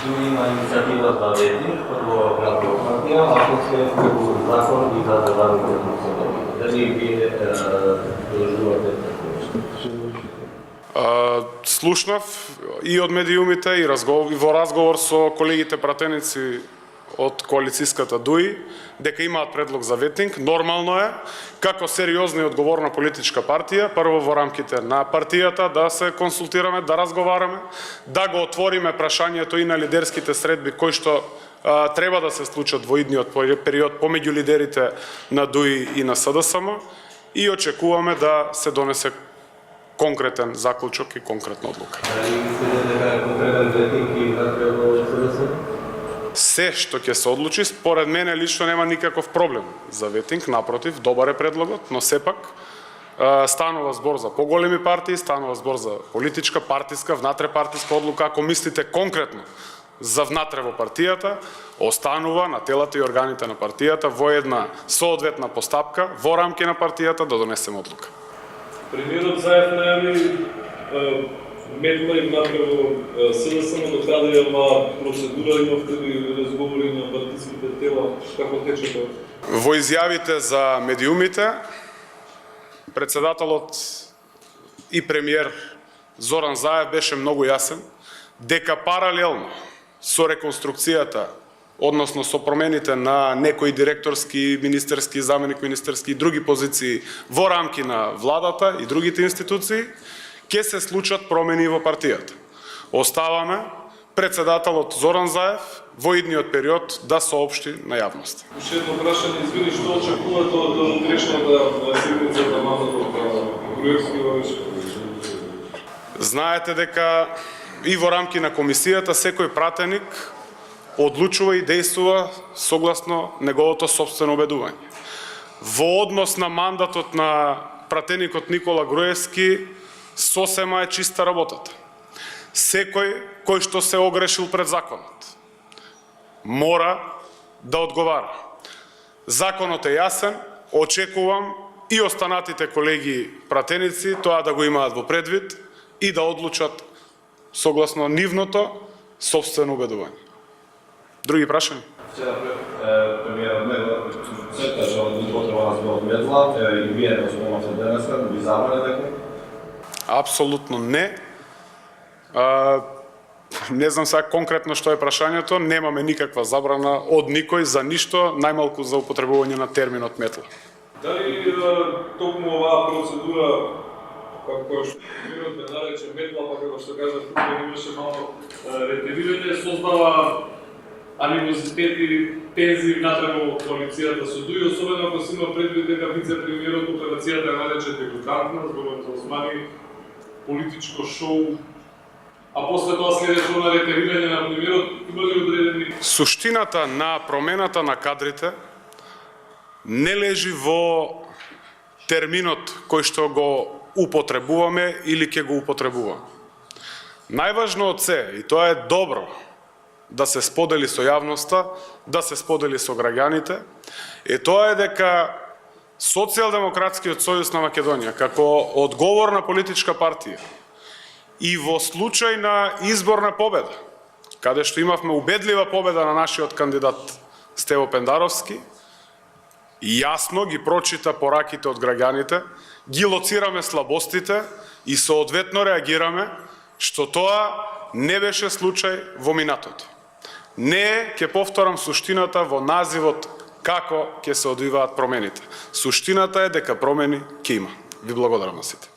Има инициатива за ветинг, прво градска партија, а после преговор закон и за државните функционери. Дали вие продолжувате Слушнав и од медиумите и во разговор со колегите пратеници од коалицијската ДУИ дека имаат предлог за ветинг. Нормално е, како сериозна и одговорна политичка партија, прво во рамките на партијата да се консултираме, да разговараме, да го отвориме прашањето и на лидерските средби кои што треба да се случат во идниот период помеѓу лидерите на ДУИ и на СДСМ и очекуваме да се донесе конкретен заклучок и конкретна одлука. Дали мислите дека е потребен ветинг и на преговор со СДСМ? Се што ќе се одлучи, според мене лично нема никаков проблем за ветинг, напротив, добар е предлогот, но сепак станува збор за поголеми партии, станува збор за политичка, партиска, внатрепартиска одлука. Ако мислите конкретно за внатре во партијата, останува на телата и органите на партијата во една соодветна постапка, во рамки на партијата да донесеме одлука. Премиерот Заев најави метла и направо СДСМ до каде има процедура, имавте ли разговори на партиските тела, како тече тоа? Во изјавите за медиумите, председателот и премиер Зоран Заев беше многу јасен дека паралелно со реконструкцијата, односно со промените на некои директорски, министерски, заменик министерски и други позиции во рамки на владата и другите институции, ќе се случат промени во партијата. Оставаме председателот Зоран Заев во идниот период да соопшти на јавност. Уште едно прашање, извини, што очекувате од утрешната седница на мандатот на Груевски и Орешковиќ? Знаете дека и во рамки на комисијата секој пратеник одлучува и действува согласно неговото собствено убедување. Во однос на мандатот на пратеникот Никола Груевски сосема е чиста работата. Секој кој што се огрешил пред законот мора да одговара. Законот е јасен, очекувам и останатите колеги пратеници тоа да го имаат во предвид и да одлучат согласно нивното собствено убедување. Други прашања? Вчера премиерот се каже од потреба на збор медла и вие не спомнавте денеска, ви забране некој? Апсолутно не. Не знам сега конкретно што е прашањето, немаме никаква забрана од никој за ништо, најмалку за употребување на терминот метла. Дали токму оваа процедура, како што премиерот ја нарече метла, па како што кажа, тука имаше малку ретерирање, создава анимозитет и тензии внатре во коалицијата со ДУИ, особено ако се има предвид дека вице-премиерот операцијата ја нарече дегутантна, зборувам за Османи, политичко шоу, а после тоа следеше на ретерирање на премиерот, има ли одредени? Суштината на промената на кадрите не лежи во терминот кој што го употребуваме или ќе го употребуваме. Најважно од се, и тоа е добро, да се сподели со јавноста, да се сподели со граѓаните, тоа е дека Социјалдемократскиот сојуз на Македонија, како одговорна политичка партија и во случај на изборна победа, каде што имавме убедлива победа на нашиот кандидат Стево Пендаровски, јасно ги прочита пораките од граѓаните, ги лоцираме слабостите и соодветно реагираме, што тоа не беше случај во минатото. Не е, ќе повторам, суштината во називот како ќе се одвиваат промените. Суштината е дека промени ќе има. Ви благодарам на сите.